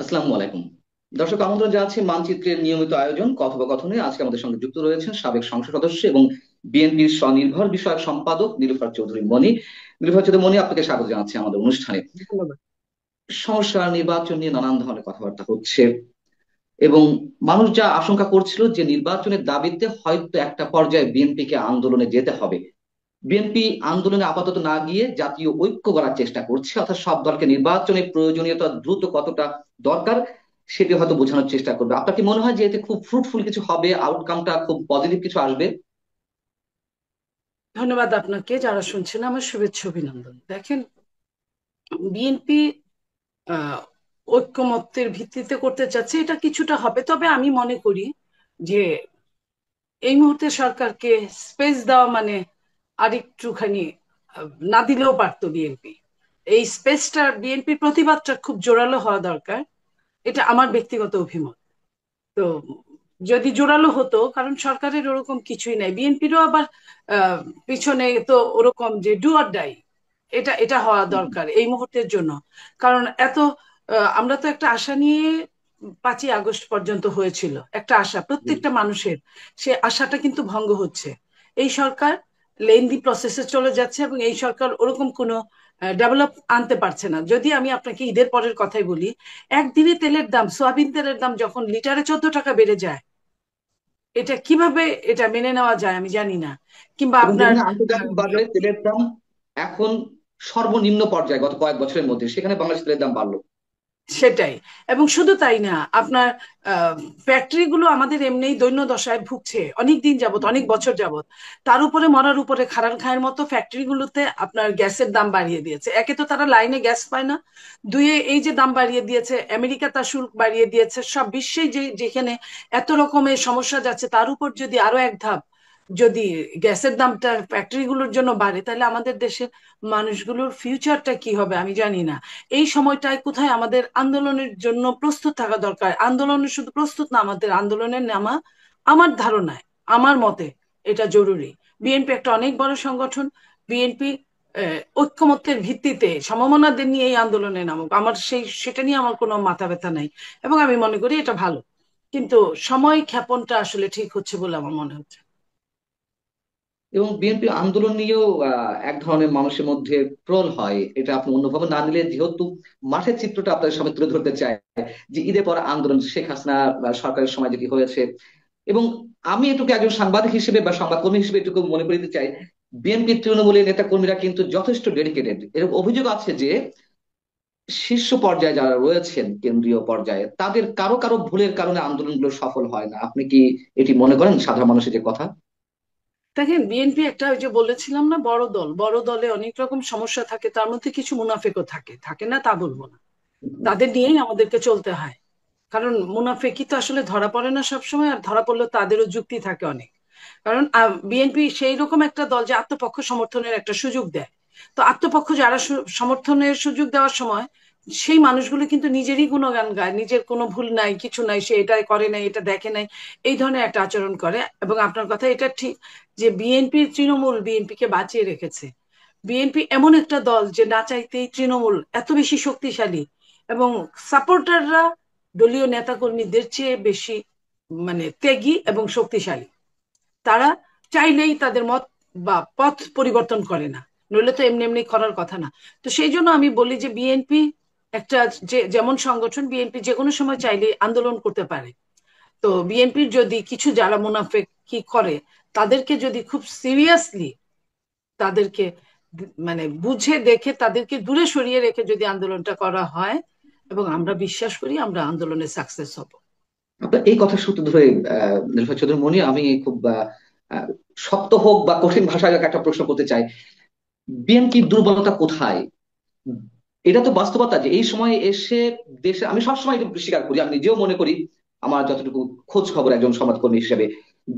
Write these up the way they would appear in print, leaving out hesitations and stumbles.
আসসালামু আলাইকুম। দর্শক, আমন্ত্রণ জানাচ্ছি মানচিত্রের নিয়মিত আয়োজন কথোপকথনে। আজকে আমাদের সঙ্গে যুক্ত রয়েছেন সাবেক সংসদ সদস্য এবং বিএনপির স্বনির্ভর বিষয়ক সম্পাদক নীলুফার চৌধুরী মনি। নীলুফার চৌধুরী মনি, আপনাকে স্বাগত জানাচ্ছি আমাদের অনুষ্ঠানে। ধন্যবাদ। সমস্যা নির্বাচন নিয়ে নানান ধরনের কথাবার্তা হচ্ছে এবং মানুষ যা আশঙ্কা করছিল যে নির্বাচনের দাবিতে হয়তো একটা পর্যায়ে বিএনপিকে আন্দোলনে যেতে হবে। বিএনপি আন্দোলনে আপাতত না গিয়ে জাতীয় ঐক্য করার চেষ্টা করছে, অর্থাৎ সব দলকে নির্বাচনের প্রয়োজনীয়তা দ্রুত কতটা দরকার সেটি হয়তো বোঝানোর চেষ্টা করবে। আপনার কি মনে হয় যে এতে খুব ফ্রুটফুল কিছু হবে, আউটকামটা খুব পজিটিভ কিছু আসবে? ধন্যবাদ আপনাকে, যারা শুনছেন আমার শুভেচ্ছা অভিনন্দন। দেখেন, বিএনপি আহ ঐক্যমত্যের ভিত্তিতে করতে চাচ্ছে, এটা কিছুটা হবে, তবে আমি মনে করি যে এই মুহূর্তে সরকারকে স্পেস দেওয়া মানে আরেকটুখানি না দিলেও পারতো বিএনপি। এই স্পেসটা, বিএনপির প্রতিবাদটা খুব জোরালো হওয়া দরকার। এটা আমার ব্যক্তিগত অভিমত। তো যদি জোরালো হতো, কারণ সরকারের ওরকম কিছুই নাই, বিএনপিরও আবার আহ, পিছনে তো ওরকম যে ডু অর ডাই, এটা এটা হওয়া দরকার এই মুহূর্তের জন্য। কারণ এত আমরা তো একটা আশা নিয়ে 5ই আগস্ট পর্যন্ত হয়েছিল, একটা আশা প্রত্যেকটা মানুষের, সে আশাটা কিন্তু ভঙ্গ হচ্ছে। এই সরকার লেন্দি প্রসেসে চলে যাচ্ছে এবং এই সরকার ওরকম কোনো ডেভেলপ আনতে পারছে না। যদি আমি আপনাকে ঈদের পরের কথাই বলি, একদিনে তেলের দাম, সয়াবিন তেলের দাম যখন লিটারে 14 টাকা বেড়ে যায়, এটা কিভাবে এটা মেনে নেওয়া যায় আমি জানি না। কিংবা এবং আপনার যেখানে আন্তর্জাতিক বাজারে তেলের দাম এখন সর্বনিম্ন পর্যায়ে গত কয়েক বছরের মধ্যে, সেখানে বাংলাদেশ তেলের দাম বাড়লো। সেটাই। এবং শুধু তাই না, আপনার ফ্যাক্টরি গুলো আমাদের এমনি দৈন্যদশায় ভুগছে অনেক দিন যাবত, অনেক বছর যাবত। তার উপরে মরার উপরে খারান খায়ের মতো ফ্যাক্টরি গুলোতে আপনার গ্যাসের দাম বাড়িয়ে দিয়েছে। একে তো তারা লাইনে গ্যাস পায় না, দুয়ে এই যে দাম বাড়িয়ে দিয়েছে, আমেরিকা তার শুল্ক বাড়িয়ে দিয়েছে, সব বিশ্বে যে যেখানে এত রকমের সমস্যা যাচ্ছে, তার উপর যদি আরো এক ধাপ যদি গ্যাসের দামটা ফ্যাক্টরি গুলোর জন্য বাড়ে, তাহলে আমাদের দেশের মানুষগুলোর ফিউচারটা কি হবে আমি জানি না। এই সময়টায় কোথায় আমাদের আন্দোলনের জন্য প্রস্তুত থাকা দরকার। আন্দোলনের শুধু প্রস্তুত না, আমাদের আন্দোলনের নামা আমার ধারণায়, আমার মতে এটা জরুরি। বিএনপি একটা অনেক বড় সংগঠন। বিএনপি ঐক্যমত্যের ভিত্তিতে সমমনাদের নিয়ে এই আন্দোলনে নামুক, আমার সেটা নিয়ে আমার কোনো মাথা ব্যথা নাই। এবং আমি মনে করি এটা ভালো, কিন্তু সময় ক্ষেপণটা আসলে ঠিক হচ্ছে বলে আমার মনে হচ্ছে। এবং বিএনপি আন্দোলন নিয়েও এক ধরনের মানুষের মধ্যে ট্রোল হয়, এটা আপনি অন্যভাবে না নিলে, যেহেতু মাঠের চিত্রটা আপনাদের সামনে তুলে ধরতে চাই যে ঈদের পর আন্দোলন শেখ হাসিনা সরকারের সময় যেটি হয়েছে। এবং আমি এটুকু একজন সাংবাদিক হিসেবে বা সংবাদকর্মী হিসেবে এটুকু মনে করে দিতে চাই, বিএনপি তৃণমূলের নেতা কর্মীরা কিন্তু যথেষ্ট ডেডিকেটেড। এরকম অভিযোগ আছে যে শীর্ষ পর্যায়ে যারা রয়েছেন কেন্দ্রীয় পর্যায়ে, তাদের কারো কারো ভুলের কারণে আন্দোলনগুলো সফল হয় না। আপনি কি এটি মনে করেন, সাধারণ মানুষের যে কথা? দেখেন, বিএনপি একটা, ওই যে বলেছিলাম না, বড় দল, বড় দলে অনেক রকম সমস্যা থাকে, তার মধ্যে কিছু মুনাফেকও থাকে, থাকে না তা বলবো না। তাদের নিয়েই আমাদেরকে চলতে হয়। কারণ মুনাফেকি তো আসলে ধরা পড়ে না সবসময়, আর ধরা পড়লেও তাদেরও যুক্তি থাকে অনেক। কারণ বিএনপি সেই রকম একটা দল যে আত্মপক্ষ সমর্থনের একটা সুযোগ দেয়। তো আত্মপক্ষ যারা সমর্থনের সুযোগ দেওয়ার সময় সেই মানুষগুলো কিন্তু নিজেরই গুণগান গায়, নিজের কোনো ভুল নাই, কিছু নাই, সে এটা করে নাই, এটা দেখে নাই, এই ধরনের একটা আচরণ করে। এবং আপনার কথা এটা ঠিক যে বিএনপির তৃণমূল বিএনপিকে বাঁচিয়ে রেখেছে। বিএনপি এমন একটা দল যে না চাইতেই তৃণমূল এত বেশি শক্তিশালী, এবং সাপোর্টাররা দলীয় নেতাকর্মীদের চেয়ে বেশি মানে ত্যাগী এবং শক্তিশালী। তারা চাইলেই তাদের মত বা পথ পরিবর্তন করে না, নইলে তো এমনি এমনি করার কথা না। তো সেই জন্য আমি বলি যে বিএনপি একটা, যে যেমন সংগঠন, বিএনপি যে কোনো সময় চাইলে আন্দোলন করতে পারে। তো বিএনপির যদি কিছু যারা মুনাফেক কি করে, তাদেরকে যদি খুব সিরিয়াসলি তাদেরকে মানে বুঝে দেখে তাদেরকে দূরে সরিয়ে রেখে যদি আন্দোলনটা করা হয়, এবং আমরা বিশ্বাস করি আমরা আন্দোলনে সাকসেস হব। আপনার এই কথা সূত্র ধরে নীলুফার চৌধুরী মনি, আমি খুব আহ, শক্ত হোক বা কঠিন ভাষায় একটা প্রশ্ন করতে চাই। বিএনপির দুর্বলতা কোথায়? এটা তো বাস্তবতা যে এই সময় এসে দেশে, আমি সবসময় এটা স্বীকার করি, আমি নিজেও মনে করি, আমার যতটুকু খোঁজ খবর একজন সংবাদকর্মী হিসেবে,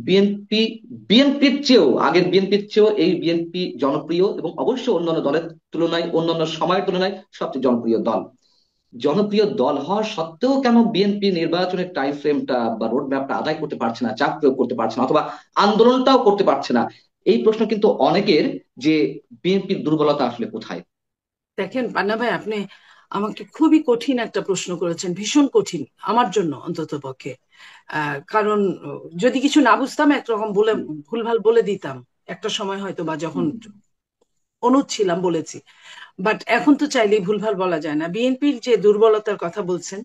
বিএনপি বিএনপির চেয়েও, আগের বিএনপির চেয়েও এই বিএনপি জনপ্রিয় এবং অবশ্যই অন্যান্য দলের তুলনায়, অন্যান্য সময়ের তুলনায় সবচেয়ে জনপ্রিয় দল। জনপ্রিয় দল হওয়া সত্ত্বেও কেন বিএনপি নির্বাচনের টাইম ফ্রেমটা বা রোড ম্যাপটা আদায় করতে পারছে না, চাপ প্রয়োগ করতে পারছে না, অথবা আন্দোলনটাও করতে পারছে না? এই প্রশ্ন কিন্তু অনেকের, যে বিএনপির দুর্বলতা আসলে কোথায়। দেখেন পান্না ভাই, আপনি আমাকে খুবই কঠিন একটা প্রশ্ন করেছেন, ভীষণ কঠিন আমার জন্য অন্তত পক্ষে। কারণ যদি কিছু না বুঝতাম একরকম বলে ভুলভাল বলে দিতাম একটা সময় হয়তো, বা যখন অনুদ ছিলাম বলেছি। বাট এখন তো চাইলেই ভুলভাল বলা যায় না। বিএনপির যে দুর্বলতার কথা বলছেন,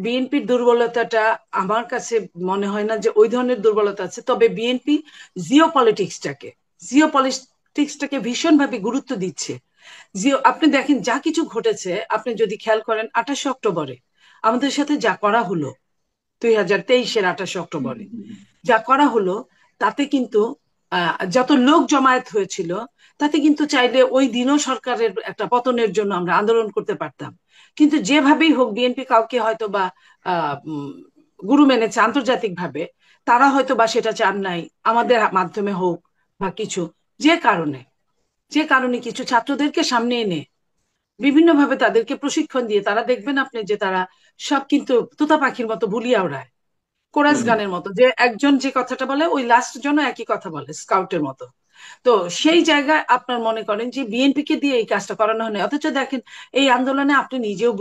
বিএনপির দুর্বলতাটা আমার কাছে মনে হয় না যে ওই ধরনের দুর্বলতা আছে। তবে বিএনপি জিও পলিটিক্সটাকে জিও পলিটিক্সটাকে ভীষণভাবে গুরুত্ব দিচ্ছে। জিও, আপনি দেখেন যা কিছু ঘটেছে, আপনি যদি খেয়াল করেন 28শে অক্টোবরে আমাদের সাথে যা করা হলো, 2023-এর 28শে অক্টোবরে যা করা হলো, তাতে কিন্তু যত লোক জমায়েত হয়েছিল, তাতে কিন্তু চাইলে ওই দিনও সরকারের একটা পতনের জন্য আমরা আন্দোলন করতে পারতাম। কিন্তু যেভাবেই হোক বিএনপি কাউকে হয়তো বা গুরু মেনেছে আন্তর্জাতিক ভাবে, তারা হয়তো বা সেটা চান নাই আমাদের মাধ্যমে হোক বা কিছু, যে কারণে যে কারণে কিছু ছাত্রদেরকে সামনে এনে বিভিন্নভাবে তাদেরকে প্রশিক্ষণ দিয়ে, তারা দেখবেন আপনি যে তারা সব কিন্তু তোতা পাখির মতো বুলিয়ে ওড়ায়, কোরাস হুম। গানের মতো, যে একজন যে কথাটা বলে ওই লাস্ট জন একই কথা বলে, স্কাউটের মতো। তো সেই জায়গায় আপনার মনে করেন যে বিএনপি কে দিয়ে এই কাজটা করানো হয় না। অথচ দেখেন এই আন্দোলনে আপনি নিজেও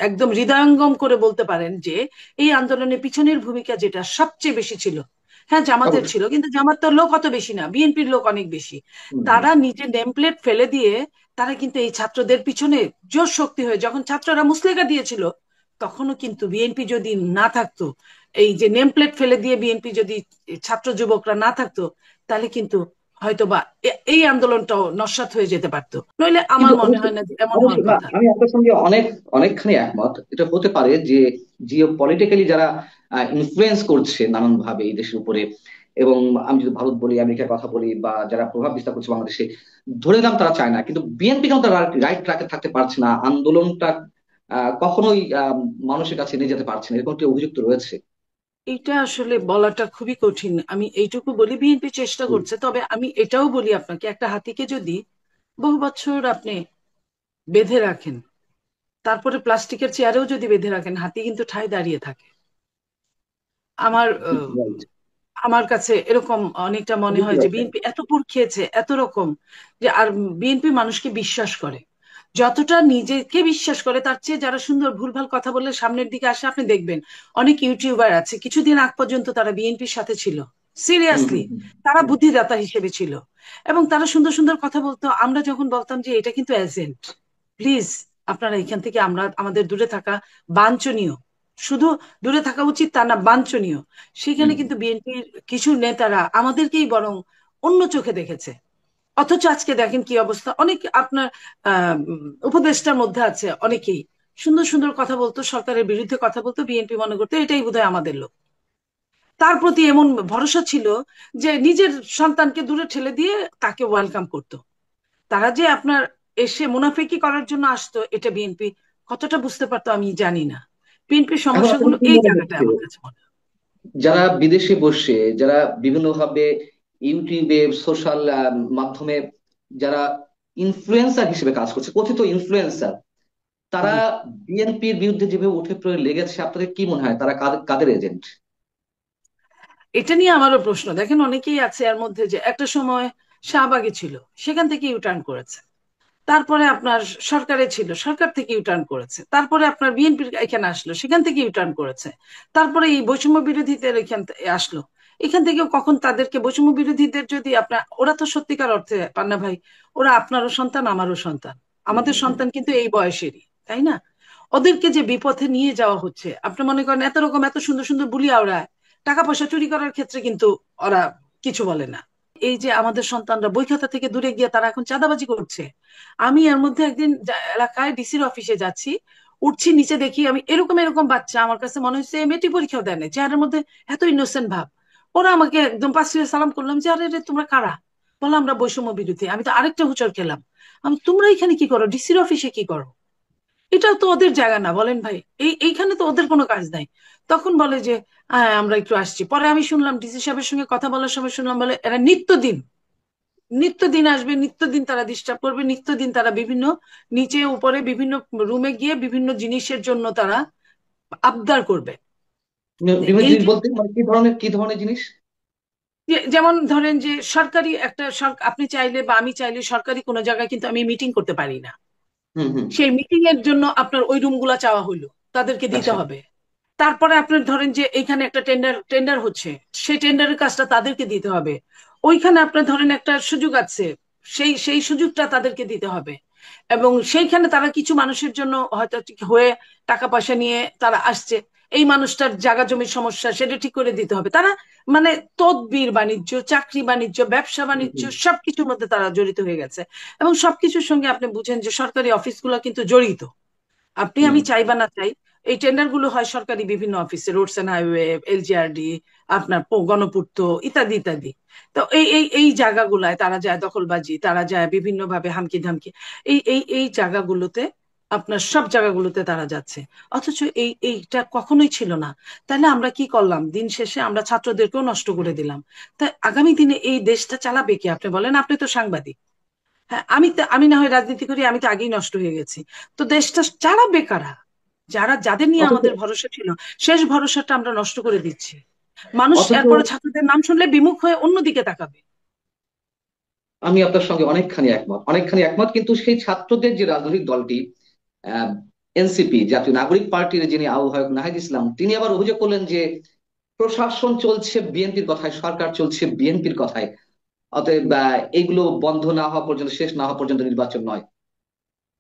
একদম হৃদয়ঙ্গম করে বলতে পারেন যে এই আন্দোলনের পিছনের ভূমিকা যেটা সবচেয়ে বেশি ছিল, হ্যাঁ জামাতের অবশ্যই। ছিল, কিন্তু জামাতের লোক অত বেশি না, বিএনপির লোক অনেক বেশি। হুম, হুম। তারা নিজে নেমপ্লেট ফেলে দিয়ে তারা কিন্তু এই ছাত্রদের পিছনে জোর শক্তি হয়ে, যখন ছাত্ররা মুসলেখা দিয়েছিল তখনও কিন্তু বিএনপি যদি না থাকতো, এই যে নেম প্লেট ফেলে দিয়ে বিএনপি যদি ছাত্র যুবকরা না থাকতো, তাহলে কিন্তু হয়তোবা এই আন্দোলনটাও নস্যাৎ হয়ে যেতে পারতো। নইলে আমার কিন্তু মনে অবশ্যই, হয় না যে এমন হওয়ার অবশ্যই না, কথা। আমি আপনার সঙ্গে অনেকখানি একমত। এটা হতে পারে যে জিও পলিটিক্যালি যারা ইনফ্লুয়েন্স করছে নানান ভাবে এই দেশের উপরে, এবং আমি যদি ভারত বলি, আমেরিকার কথা বলি, বা যারা প্রভাব বিস্তার করছে বাংলাদেশে, ধরে নিলাম তারা চায় না, কিন্তু বিএনপি কেন তারা রাইট ট্র্যাকে থাকতে পারছে না, আন্দোলনটা কখনোই মানুষের কাছে নিয়ে যেতে পারছে না, এরকম একটি অভিযুক্ত রয়েছে। এটা আসলে বলাটা খুবই কঠিন। আমি এইটুকু বলি বিএনপি চেষ্টা হুম। করছে। তবে আমি এটাও বলি আপনাকে, একটা হাতিকে যদি বহু বছর আপনি বেঁধে রাখেন, তারপরে প্লাস্টিকের চেয়ারেও যদি বেঁধে রাখেন, হাতি কিন্তু ঠায় দাঁড়িয়ে থাকে। আমার রাইট। আমার কাছে এরকম অনেকটা মনে হয় যে বিএনপি এত পুর খেয়েছে এত রকম, যে আর বিএনপি মানুষকে বিশ্বাস করে, যতটা নিজেকে বিশ্বাস করে তার চেয়ে যারা সুন্দর ভুলভাল কথা বলে সামনের দিকে আসে, আপনি দেখবেন অনেক ইউটিউবার আছে কিছুদিন আগ পর্যন্ত তারা বিএনপির সাথে ছিল, হুম, হুম, সিরিয়াসলি। হুম, তারা হুম। বুদ্ধিদাতা হিসেবে ছিল এবং তারা সুন্দর সুন্দর কথা বলতো। আমরা যখন বলতাম যে এটা কিন্তু এজেন্ট, প্লিজ আপনারা এখান থেকে আমরা আমাদের দূরে থাকা বাঞ্ছনীয়, শুধু দূরে থাকা উচিত তা না, বাঞ্ছনীয়। সেখানে হুম। কিন্তু বিএনপির কিছু নেতারা আমাদেরকেই বরং অন্য চোখে দেখেছে। অথচ আজকে দেখেন কি অবস্থা। অনেক আপনার উপদেষ্টার মধ্যে আছে অনেকেই সুন্দর সুন্দর কথা বলতো, সরকারের বিরুদ্ধে কথা বলতো, বিএনপি মনে করতো এটাই বোধহয় আমাদের লোক। তার প্রতি এমন ভরসা ছিল যে নিজের সন্তানকে দূরে ঠেলে দিয়ে তাকে ওয়েলকাম করতো। তারা যে আপনার এসে মুনাফিকি করার জন্য আসতো, এটা বিএনপি কতটা বুঝতে পারতো আমি জানি না। বিএনপির এখন আপনার সমস্যাগুলো কি এই মনে জায়গাটায় হচ্ছে, আমার কাছে মনে হয়। যারা বিদেশে বসে, যারা বিভিন্ন ভাবে ইউটিউবে, সোশ্যাল মাধ্যমে যারা ইনফ্লুয়েন্সার হিসেবে কাজ করছে, কথিত ইনফ্লুয়েন্সার, তারা জি, বিএনপির বিরুদ্ধে যেভাবে উঠে পড়ে লেগেছে, আপনাদের কি মনে হয় তারা কাদের কাদের এজেন্ট? এটা নিয়ে আমারও প্রশ্ন। দেখেন অনেকেই আছে এর মধ্যে যে একটা সময় শাহবাগে ছিল, সেখান থেকে ইউটার্ন করেছে। তারপরে আপনার সরকারে ছিল, সরকার থেকে ইউটার্ন করেছে। তারপরে আপনার বিএনপির এখানে আসলো, সেখান থেকে ইউটার্ন করেছে। তারপরে এই বৈষম্য বিরোধীদের এখান আসলো, এখান থেকেও কখন তাদেরকে বৈষম্য বিরোধীদের যদি আপনার, ওরা তো সত্যিকার অর্থে পান্না ভাই, ওরা আপনারও সন্তান আমারও সন্তান, হুম, আমাদের হুম, হুম। সন্তান কিন্তু এই বয়সেরই, তাই না? ওদেরকে যে বিপথে নিয়ে যাওয়া হচ্ছে, আপনি মনে করেন এত রকম এত সুন্দর সুন্দর বুলিয়া ওরা টাকা পয়সা চুরি করার ক্ষেত্রে কিন্তু ওরা কিছু বলে না। এই যে আমাদের সন্তানরা বই খাতা থেকে দূরে গিয়ে তারা এখন চাঁদাবাজি করছে। আমি এর মধ্যে একদিন এলাকায় ডিসির অফিসে যাচ্ছি, উঠছি নিচে দেখি আমি এরকম এরকম বাচ্চা, আমার কাছে মনে হচ্ছে মেট্রিক পরীক্ষাও দেয় না, চেহারার মধ্যে এত ইনোসেন্ট ভাব। ওরা আমাকে একদম পাশ ফিরে সালাম করলাম যে আরে রে তোমরা কারা? বললাম আমরা বৈষম্য বিরোধী। আমি তো আরেকটা হুচর খেলাম, আমি তোমরা এখানে কি করো, ডিসির অফিসে কি করো? এটাও তো ওদের জায়গা না বলেন ভাই? এইখানে তো ওদের কোনো কাজ নাই। তখন বলে যে হ্যাঁ আমরা একটু আসছি। পরে আমি শুনলাম ডিসি সাহেবের সঙ্গে কথা বলার সময় শুনলাম বলে এরা নিত্যদিন নিত্যদিন আসবে, নিত্যদিন তারা ডিস্টার্ব করবে, নিত্যদিন তারা বিভিন্ন নিচে উপরে বিভিন্ন রুমে গিয়ে বিভিন্ন জিনিসের জন্য তারা আবদার করবে। বিভিন্ন এই জিনিস যে বলতে মানে কি ধরনের জিনিস? যেমন ধরেন যে সরকারি একটা আপনি চাইলে বা আমি চাইলে সরকারি কোনো জায়গায় কিন্তু আমি মিটিং করতে পারি না। হুম হুম। সেই মিটিং এর জন্য আপনার ওই রুমগুলা চাওয়া হইলো, তাদেরকে দিতে আচ্ছা। হবে। তারপরে আপনার ধরেন যে এইখানে একটা টেন্ডার টেন্ডার হচ্ছে, সেই টেন্ডারের কাজটা তাদেরকে দিতে হবে। ওইখানে আপনার ধরেন একটা সুযোগ আছে, সেই সেই সুযোগটা তাদেরকে দিতে হবে। এবং সেইখানে তারা কিছু মানুষের জন্য হয়তো ঠিক হয়ে টাকা পয়সা নিয়ে তারা আসছে, এই মানুষটার জায়গা জমির সমস্যা সেটা ঠিক করে দিতে হবে। তারা মানে তদবির বাণিজ্য, চাকরি বাণিজ্য, ব্যবসা হুম বাণিজ্য হুম সবকিছুর মধ্যে তারা জড়িত হয়ে গেছে। এবং সবকিছুর সঙ্গে আপনি বুঝেন যে সরকারি অফিসগুলো কিন্তু জড়িত। আপনি হুম। আমি চাই বা না চাই, এই টেন্ডার গুলো হয় সরকারি বিভিন্ন অফিসে, রোডস এন্ড হাইওয়ে, এলজিআরডি, আপনার গণপূর্ত, ইত্যাদি ইত্যাদি। তো এই জায়গাগুলায় তারা যায় দখলবাজি, তারা যায় বিভিন্ন ভাবে হামকি ধামকি, এই জায়গাগুলোতে, আপনার সব জায়গাগুলোতে তারা যাচ্ছে। অথচ এইটা কখনোই ছিল না। তাহলে আমরা কি করলাম? দিন শেষে আমরা ছাত্রদেরকেও নষ্ট করে দিলাম। তাই আগামী দিনে এই দেশটা চালাবে কি? আপনি বলেন, আপনি তো সাংবাদিক। হ্যাঁ, আমি না হয় রাজনীতি করি, আমি তো আগেই নষ্ট হয়ে গেছি। তো দেশটা চালাবে কারা? যাদের নিয়ে অথচ আমাদের ভরসা ছিল, শেষ ভরসাটা আমরা নষ্ট করে দিচ্ছি। মানুষ অথচ এরপরে ছাত্রদের নাম শুনলে বিমুখ হয়ে অন্যদিকে তাকাবে। আমি আপনার সঙ্গে অনেকখানি একমত, অনেকখানি একমত, কিন্তু সেই ছাত্রদের যে রাজনৈতিক দলটি এনসিপি, জাতীয় নাগরিক পার্টির যিনি আহ্বায়ক নাহিদ ইসলাম, তিনি আবার অভিযোগ করলেন যে প্রশাসন চলছে বিএনপির কথায়, সরকার চলছে বিএনপির কথায়। অতএব এইগুলো বন্ধ না হওয়া পর্যন্ত, শেষ না হওয়া পর্যন্ত নির্বাচন নয়।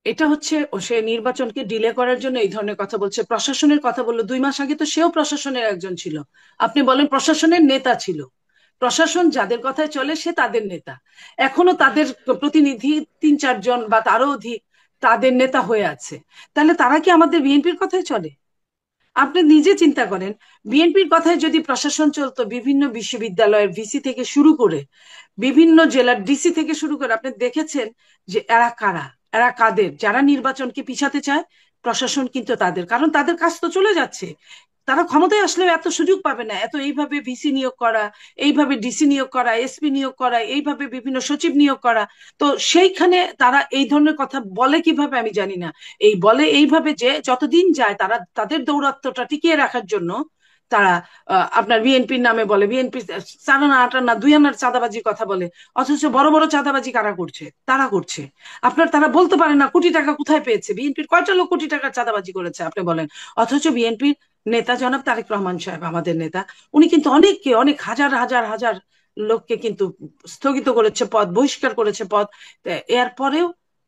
এটা হচ্ছে সে নির্বাচনকে ডিলে করার জন্য এই ধরনের কথা বলছে। প্রশাসনের কথা বললো 2 মাস আগে, তো সেও প্রশাসনের একজন ছিল। আপনি বলেন, প্রশাসনের নেতা ছিল। প্রশাসন যাদের কথায় চলে সে তাদের নেতা। এখনো তাদের প্রতিনিধি 3-4 জন বা তারও অধিক তাদের নেতা হয়ে আছে। তাহলে তারা কি আমাদের বিএনপির কথায় চলে? আপনি নিজে চিন্তা করেন, বিএনপির কথায় যদি প্রশাসন চলতো, বিভিন্ন বিশ্ববিদ্যালয়ের ভিসি থেকে শুরু করে, বিভিন্ন জেলার ডিসি থেকে শুরু করে, আপনি দেখেছেন যে এরা কারা, এরা কাদের, যারা নির্বাচনকে পিছাতে চায়। প্রশাসন কিন্তু তাদের, কারণ তাদের কাজ তো চলে যাচ্ছে। তারা ক্ষমতায় আসলেও এত সুযোগ পাবে না, এত এইভাবে ভিসি নিয়োগ করা, এইভাবে ডিসি নিয়োগ করা, এসপি নিয়োগ করা, এইভাবে বিভিন্ন সচিব নিয়োগ করা। তো সেইখানে তারা এই ধরনের কথা বলে কিভাবে আমি জানি না। এই বলে এইভাবে যে যতদিন যায় তারা তাদের দৌরাত্ম্যটা টিকিয়ে রাখার জন্য তারা আপনার বিএনপির নামে বলে, বিএনপি 4 আনা 8 আনা 2 আনার চাঁদাবাজির কথা বলে। অথচ বড় বড় চাঁদাবাজি কারা করছে? তারা করছে। আপনার তারা বলতে পারে না কোটি টাকা কোথায় পেয়েছে, বিএনপির কয়টা লোক কোটি টাকার চাঁদাবাজি করেছে আপনি বলেন। অথচ বিএনপির নেতা জনাব তারেক রহমান সাহেব, আমাদের নেতা, উনি কিন্তু অনেককে, অনেক হাজার হাজার হাজার লোককে কিন্তু স্থগিত করেছে পদ, বহিষ্কার করেছে পদ। এরপরেও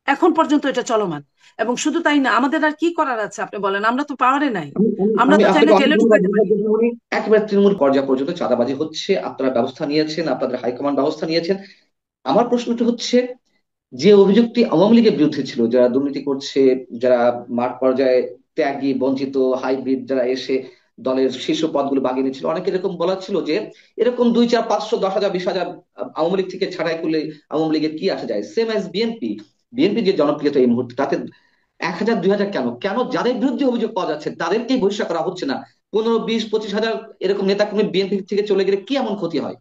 এখন পর্যন্ত এটা চলমান। এবং শুধু তাই না, আমাদের আর কি করার আছে আপনি বলেন? আমরা তো পাওয়ারে নাই। আমি আমি আমরা আমি তো চাইলে আপনাকে অনেক জেলে ধন্যবাদ ঢুকাইতে পারি। দিতে চাই। একেবারে তৃণমূল পর্যায় পর্যন্ত চাঁদাবাজি হচ্ছে, আপনারা ব্যবস্থা নিয়েছেন, আপনাদের হাইকমান্ড ব্যবস্থা নিয়েছেন। আমার প্রশ্নটা হচ্ছে, যে অভিযোগটি আওয়ামী লীগের বিরুদ্ধে ছিল, যারা দুর্নীতি করছে, যারা মাঠ পর্যায়ে ত্যাগী বঞ্চিত হাইব্রিড যারা এসে দলের শীর্ষ পদগুলো বাগিয়ে নিচ্ছিল, অনেকে এরকম বলা ছিল যে এরকম 2 4 500 10,000 20,000 আওয়ামী লীগ থেকে ছাড়াই করলে আওয়ামী লীগের কি আসা যায়, সেম অ্যাজ বিএনপি। বিএনপি যে জনপ্রিয়তা এই মুহূর্তে, তাতে 1,000 2,000 কেন, কেন যাদের বিরুদ্ধে অভিযোগ পাওয়া যাচ্ছে তাদেরকেই বহিষ্কার করা হচ্ছে না? 15 20 25 হাজার এরকম নেতা কর্মী বিএনপি থেকে চলে গেলে কি এমন ক্ষতি হয়?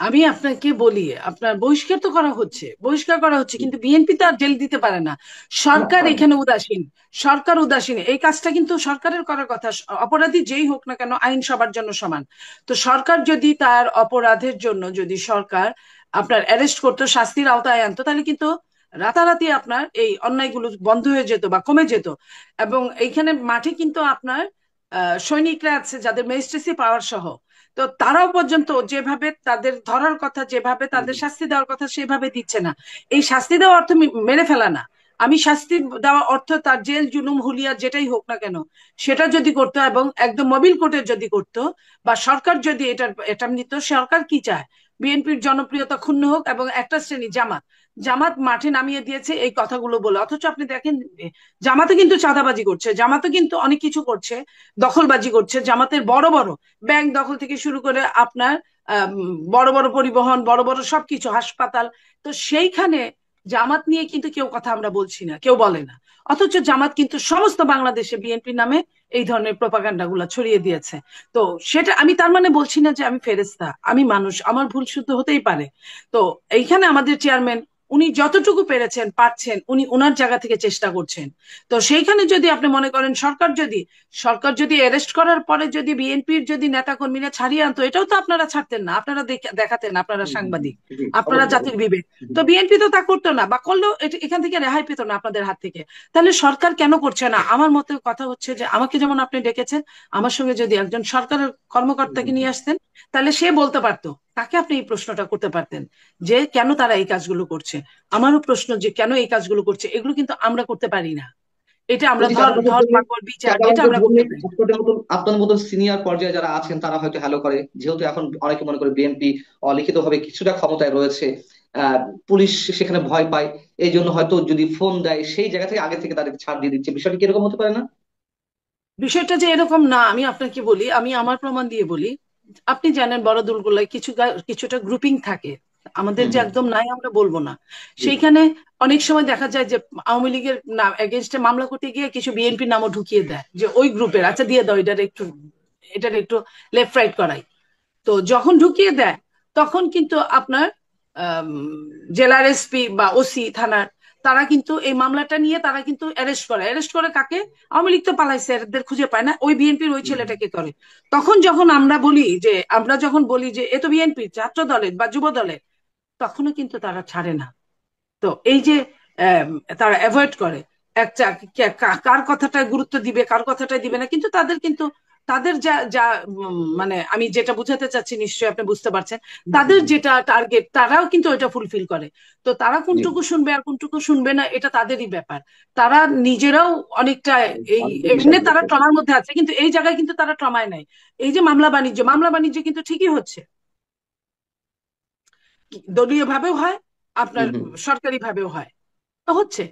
আমি আপনাকে বলি, আপনার বহিষ্কার তো করা হচ্ছে, বহিষ্কার করা হচ্ছে, কিন্তু বিএনপি তো আর জেল দিতে পারে না। না সরকার পারে না। এখানে উদাসীন। সরকার উদাসীন, এই কাজটা কিন্তু সরকারের করার কথা। অপরাধী যেই হোক না কেন, আইন সবার জন্য সমান। তো সরকার যদি তার অপরাধের জন্য যদি সরকার আপনার অ্যারেস্ট করতো, শাস্তির আওতায় আনতো, তাহলে কিন্তু রাতারাতি আপনার এই অন্যায়গুলো বন্ধ হয়ে যেত বা কমে যেত। এবং এইখানে মাঠে কিন্তু আপনার সৈনিকরা আছে যাদের ম্যাজিস্ট্রেসি পাওয়ার সহ। তো তারাও পর্যন্ত যেভাবে তাদের ধরার কথা, যেভাবে তাদের শাস্তি দেওয়ার কথা, সেভাবে দিচ্ছে না। এই শাস্তি দেওয়া অর্থ মেরে ফেলা না। আমি শাস্তি দেওয়া অর্থ তার জেল জুলুম হুলিয়া যেটাই হোক না কেন, সেটা যদি করতো এবং একদম মোবিল কোর্টের যদি করতো, বা সরকার যদি এটা নিত। সরকার কি চায়? বিএনপির জনপ্রিয়তা ক্ষুণ্ণ হোক, এবং একটা শ্রেণী জামাত, জামাত মাঠে নামিয়ে দিয়েছে এই কথাগুলো বলে। অথচ আপনি দেখেন, জামাতে কিন্তু চাঁদাবাজি করছে, জামাতে কিন্তু অনেক কিছু করছে, দখলবাজি করছে। জামাতের বড় বড় ব্যাংক দখল থেকে শুরু করে আপনার বড় বড় পরিবহন, বড় বড় সবকিছু, হাসপাতাল। তো সেইখানে জামাত নিয়ে কিন্তু কেউ কথা আমরা বলছি না, কেউ বলে না। অথচ জামাত কিন্তু সমস্ত বাংলাদেশে বিএনপির নামে এই ধরনের প্রপাগান্ডা গুলা ছড়িয়ে দিয়েছে। তো সেটা আমি তার মানে বলছি না যে আমি ফেরেস্তা, আমি মানুষ, আমার ভুল শুদ্ধ হতেই পারে। তো এইখানে আমাদের চেয়ারম্যান উনি যতটুকু পেরেছেন পারছেন উনি ওনার জায়গা থেকে চেষ্টা করছেন। তো সেইখানে যদি আপনি মনে করেন সরকার যদি অ্যারেস্ট করার পরে যদি বিএনপির যদি নেতাকর্মীরা ছাড়িয়ে আনতো, এটাও তো আপনারা ছাড়তেন না, আপনারা দেখাতেন, আপনারা হুম, হুম, হুম, সাংবাদিক, জি, আপনারা অবশ্যই জাতির অবশ্যই। বিবেক। হুম, তো বিএনপি তো তা করতো না, বা করলেও এখান থেকে রেহাই পেত না আপনাদের হাত থেকে। তাহলে সরকার কেন করছে না? আমার মতে কথা হচ্ছে যে আমাকে যেমন আপনি ডেকেছেন, আমার সঙ্গে যদি একজন সরকারের হুম, কর্মকর্তাকে হুম, হুম। নিয়ে আসতেন, তাহলে সে বলতে পারতো, তাকে আপনি এই প্রশ্নটা করতে পারতেন যে কেন তারা এই কাজগুলো করছে। আমারও প্রশ্ন যে কেন এই কাজগুলো করছে, এগুলো কিন্তু আমরা করতে পারি না। এটা ওই আমরা যে ধর চাঁদা বাবদ ধর বললেন, পাকড় বিচার চাঁদা এটা বাবদ আমরা করতে বললেন পারি না। আপনাদের মতন সিনিয়র পর্যায়ে যারা আছেন তারা হয়তো হ্যালো করে, যেহেতু এখন অনেকে মনে করে বিএনপি অলিখিত ভাবে কিছুটা ক্ষমতায় রয়েছে, আহ পুলিশ সেখানে ভয় পায়, এই জন্য হয়তো যদি ফোন দেয় সেই জায়গা থেকে আগে থেকে তাদেরকে ছাড় দিয়ে দিচ্ছে, বিষয়টা কি এরকম হতে পারে না? বিষয়টা যে এরকম না, আমি আপনাকে বলি, আমি আমার প্রমাণ দিয়ে বলি। আপনি জানেন বড় দলগুলোয় কিছুটা গ্রুপিং থাকে, আমাদের হুম, যে হুম, একদম নাই আমরা বলবো না। জি, সেইখানে অনেক সময় দেখা যায় যে আওয়ামী লীগের নাম এগেনস্টে মামলা করতে গিয়ে কিছু বিএনপির নামও ঢুকিয়ে দেয়, যে ওই গ্রুপের, আচ্ছা দিয়ে দাও এটার একটু লেফট রাইট করাই। তো যখন ঢুকিয়ে দেয় তখন কিন্তু আপনার আম, জেলার এসপি বা ওসি থানার, তারা কিন্তু এই মামলাটা নিয়ে তারা কিন্তু অ্যারেস্ট করে কাকে? আওয়ামী লীগ তো পালাইছে, এদের খুঁজে পায় না, ওই বিএনপির ওই হুম, হুম। ছেলেটাকে করে। তখন যখন আমরা বলি যে এ তো বিএনপি ছাত্র দলের বা যুব দলের, তখনও কিন্তু তারা ছাড়ে না। তো এই যে আম, তারা অ্যাভয়েড করে, একটা কার কথাটা গুরুত্ব দিবে কার কথাটাই দিবে না, কিন্তু তাদের যা যা মানে আমি যেটা বুঝাতে চাচ্ছি নিশ্চয়ই আপনি বুঝতে পারছেন, হুম, হুম, তাদের হুম। যেটা টার্গেট তারাও কিন্তু ওইটা ফুলফিল করে। তো তারা জি। কোনটুকু শুনবে আর কোনটুকু শুনবে না এটা তাদেরই ব্যাপার। তারা নিজেরাও অনেকটা এই রাজনৈতিক এমনি বিষয়গুলো তারা তো। ট্রমার মধ্যে আছে, কিন্তু এই জায়গায় কিন্তু তারা ট্রমায় নাই। এই যে মামলা বাণিজ্য কিন্তু ঠিকই হচ্ছে, দলীয় ভাবেও হয়, হুম, আপনার হুম। সরকারি ভাবেও হয়, তো হচ্ছে।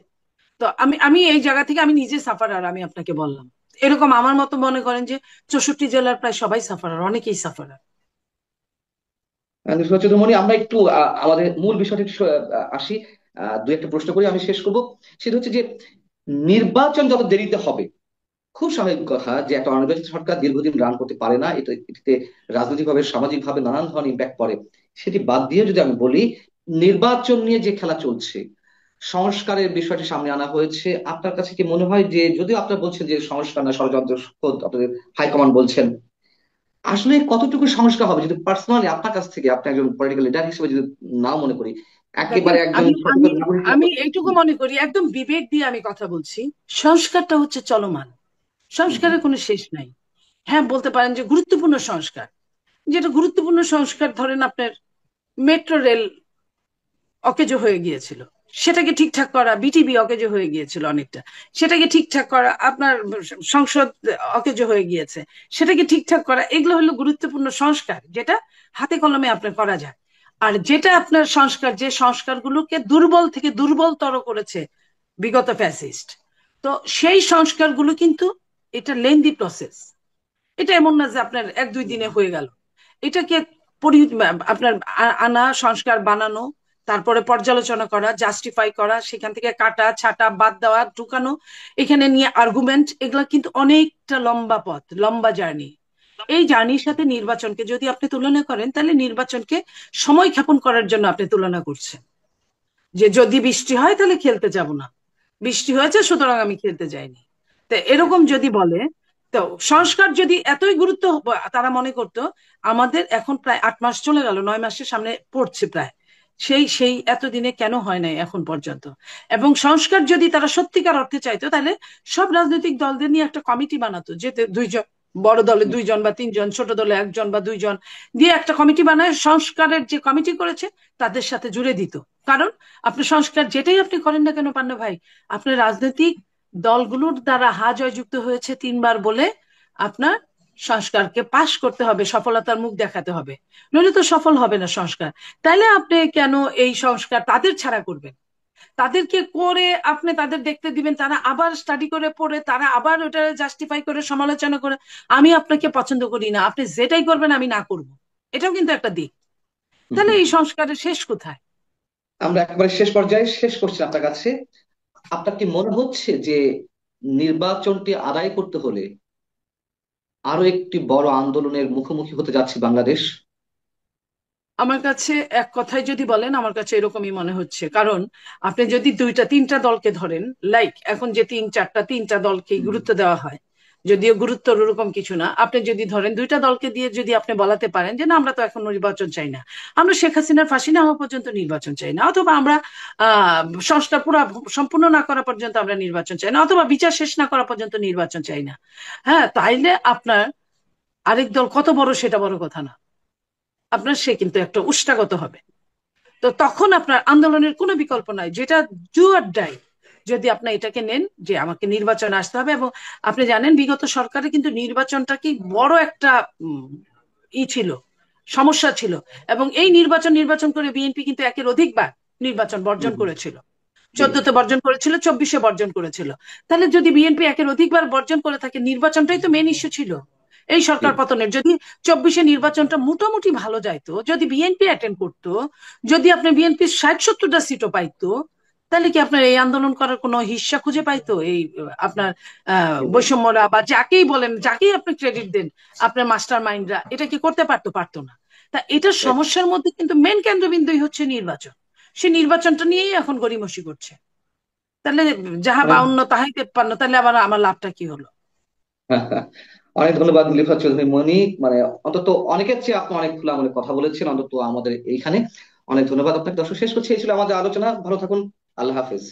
তো আমি এই জায়গা থেকে আমি নিজে সাফারার, আমি আপনাকে বললাম। এরকম আমার মতো মনে করেন যে 64 জেলার প্রায় সবাই সাফারার, অনেকেই সাফারার। সচেতন আমরা একটু আমাদের মূল বিষয়টা একটু আসি। দু একটা প্রশ্ন করি আমি শেষ করব। সেটা হচ্ছে যে নির্বাচন যত দেরিতে হবে, খুব স্বাভাবিক কথা যে একটা অনির্বাচিত সরকার দীর্ঘদিন রান করতে পারে না, এটিতে রাজনৈতিকভাবে সামাজিকভাবে নানান ধরনের ইম্প্যাক্ট পড়ে। সেটি বাদ দিয়ে যদি আমি বলি, নির্বাচন নিয়ে যে খেলা চলছে, সংস্কারের বিষয়টি সামনে আনা হয়েছে, আপনার কাছে কি মনে হয় যে, যদিও আপনারা বলছেন যে সংস্কার না ষড়যন্ত্র, খোদ আপনাদের হাইকমান্ড বলছেন, আসলে কতটুকু সংস্কার হবে? যদি পার্সোনালি আপনার কাছ থেকে, আপনি একজন পলিটিক্যাল লিডার হিসেবে যদি নাও মনে করি, দেখেন, একেবারে একজন আমি আমি সচেতন নাগরিক আমি হিসেবে। এইটুকু মনে করি, একদম বিবেক দিয়ে আমি কথা বলছি, সংস্কারটা হচ্ছে চলমান, হুম, হুম, সংস্কারের কোনো শেষ নাই। হ্যাঁ, বলতে পারেন যে গুরুত্বপূর্ণ সংস্কার, যেটা গুরুত্বপূর্ণ সংস্কার, ধরেন আপনার মেট্রো রেল অকেজো হয়ে গিয়েছিল, সেটাকে ঠিকঠাক করা, বিটিভি অকেজো হয়ে গিয়েছিল অনেকটা, সেটাকে ঠিকঠাক করা, আপনার সংসদ অকেজো হয়ে গিয়েছে, সেটাকে ঠিকঠাক করা, এগুলো হলো গুরুত্বপূর্ণ সংস্কার, যেটা হাতে কলমে আপনার করা যায়। আর যেটা আপনার সংস্কার, যে সংস্কারগুলোকে দুর্বল থেকে দুর্বলতর করেছে বিগত ফ্যাসিস্ট, তো সেই সংস্কারগুলো কিন্তু এটা লেন্দি প্রসেস। এটা এমন না যে আপনার এক দুই হুম, দিনে হয়ে গেল। এটাকে আপনার আনা, সংস্কার বানানো, তারপরে পর্যালোচনা করা, জাস্টিফাই করা, সেখান থেকে কাটা ছাটা বাদ দেওয়া ঢুকানো, এখানে নিয়ে আর্গুমেন্ট, এগুলো কিন্তু অনেকটা লম্বা পথ, লম্বা জার্নি। এই জার্নির সাথে নির্বাচনকে যদি আপনি তুলনা করেন, তাহলে নির্বাচনকে সময় ক্ষেপণ করার জন্য আপনি তুলনা করছেন, যে যদি বৃষ্টি হয় তাহলে খেলতে যাব না, বৃষ্টি হয়েছে সুতরাং আমি খেলতে যাইনি। তো এরকম যদি বলে, তো সংস্কার যদি এতই গুরুত্ব তারা মনে করতো, আমাদের এখন প্রায় 8 মাস চলে গেল, 9 মাসের সামনে পড়ছে প্রায়, সেই সেই এতদিনে কেন হয় নাই এখন পর্যন্ত? এবং সংস্কার যদি তারা সত্যিকার অর্থে চাইতো, তাহলে সব রাজনৈতিক দলদের নিয়ে একটা কমিটি বানাতো, যেতে দুইজন, বড় দলে হুম, দুইজন বা তিনজন, ছোট দলে একজন বা দুইজন, দিয়ে একটা কমিটি বানায়, সংস্কারের যে কমিটি করেছে তাদের সাথে জুড়ে দিত। কারণ আপনি সংস্কার যেটাই আপনি করেন না কেন পান্না ভাই, আপনার রাজনৈতিক দলগুলোর দ্বারা হা জয়যুক্ত হয়েছে 3 বার বলে আপনার সংস্কারকে পাশ করতে হবে, সফলতার মুখ দেখাতে হবে, নইলে তো সফল হবে না সংস্কার। তাইলে আপনি কেন এই সংস্কার তাদের ছাড়া করবেন? তাদেরকে করে আপনি তাদের দেখতে দিবেন, তারা আবার স্টাডি করে পড়ে, তারা আবার ওটা জাস্টিফাই করে, সমালোচনা করে, আমি আপনাকে পছন্দ করি না, আপনি যেটাই করবেন আমি না করব, এটাও কিন্তু একটা দিক। হুম, তাহলে হুম। এই সংস্কারের শেষ কোথায়? আমরা একেবারে শেষ পর্যায়ে শেষ করছি আপনার কাছে। আপনার কি মনে হচ্ছে যে নির্বাচনটি আদায় করতে হলে আরো একটি বড় আন্দোলনের মুখোমুখি হতে যাচ্ছে বাংলাদেশ? আমার কাছে এক কথায় যদি বলেন, আমার কাছে এরকমই মনে হচ্ছে। কারণ আপনি যদি দুইটা তিনটা দলকে ধরেন, লাইক এখন যে তিনটা দলকে হুম, গুরুত্ব দেওয়া হয়, যদিও গুরুত্ব ওরকম কিছু না, আপনি যদি ধরেন দুইটা দলকে দিয়ে যদি আপনি বলাতে পারেন যে না আমরা তো এখন নির্বাচন চাই না, আমরা শেখ হাসিনার ফাঁসি না হওয়া পর্যন্ত নির্বাচন চাই না, অথবা আমরা সংস্কার পুরো সম্পূর্ণ না করা পর্যন্ত আমরা নির্বাচন চাই না, অথবা বিচার শেষ না করা পর্যন্ত নির্বাচন চাই না, হ্যাঁ, তাইলে আপনার আরেক দল কত বড় সেটা বড় কথা না, আপনার সে কিন্তু একটা উষ্টাগত হবে। তো তখন আপনার আন্দোলনের কোনো বিকল্প নাই, যেটা ডু আর ডাই। যদি আপনি এটাকে নেন যে আমাকে নির্বাচনে আসতে হবে, এবং আপনি জানেন বিগত সরকারে কিন্তু নির্বাচনটা কি বড় একটা ছিল, সমস্যা ছিল। এবং এই নির্বাচন করে বিএনপি কিন্তু একের অধিকবার নির্বাচন বর্জন হুম, করেছিল। জি, 14-তে বর্জন করেছিল, 24-এ বর্জন করেছিল। তাহলে যদি বিএনপি একের অধিকবার বর্জন করে থাকে, নির্বাচনটাই তো মেন ইস্যু ছিল এই জি, সরকার পতনের। যদি 24-এ নির্বাচনটা মোটামুটি ভালো যাইতো, যদি বিএনপি অ্যাটেন্ড করতো, যদি আপনি বিএনপি 60-70টা সিটও পাইতো, তাহলে কি আপনার এই আন্দোলন করার কোনো হিস্সা খুঁজে পাইতো এই আপনার জি, জি। বৈষম্যরা বা যাকেই বলেন, যাকেই আপনি ক্রেডিট দেন, আপনার মাস্টার মাইন্ডরা এটা কি করতে পারতো? পারতো না। তা এটার Right. সমস্যার মধ্যে কিন্তু মেন কেন্দ্রবিন্দুই হচ্ছে নির্বাচন। সে নির্বাচনটা নিয়েই এখন গড়িমসি করছে। তাহলে যাহা অনেক বাউন্ন তাহাই 53, তাহলে আবার আমার লাভটা কি হলো? অনেক ধন্যবাদ লিফাত চৌধুরী মনি। মানে অন্তত অনেকের চেয়ে আপনি অনেক খোলা মনে কথা বলেছেন অন্তত আমাদের এইখানে। অনেক ধন্যবাদ আপনাকে। দর্শক, শেষ করছি, এই ছিল আমাদের আলোচনা। ভালো থাকুন। আল্লাহ হাফেজ।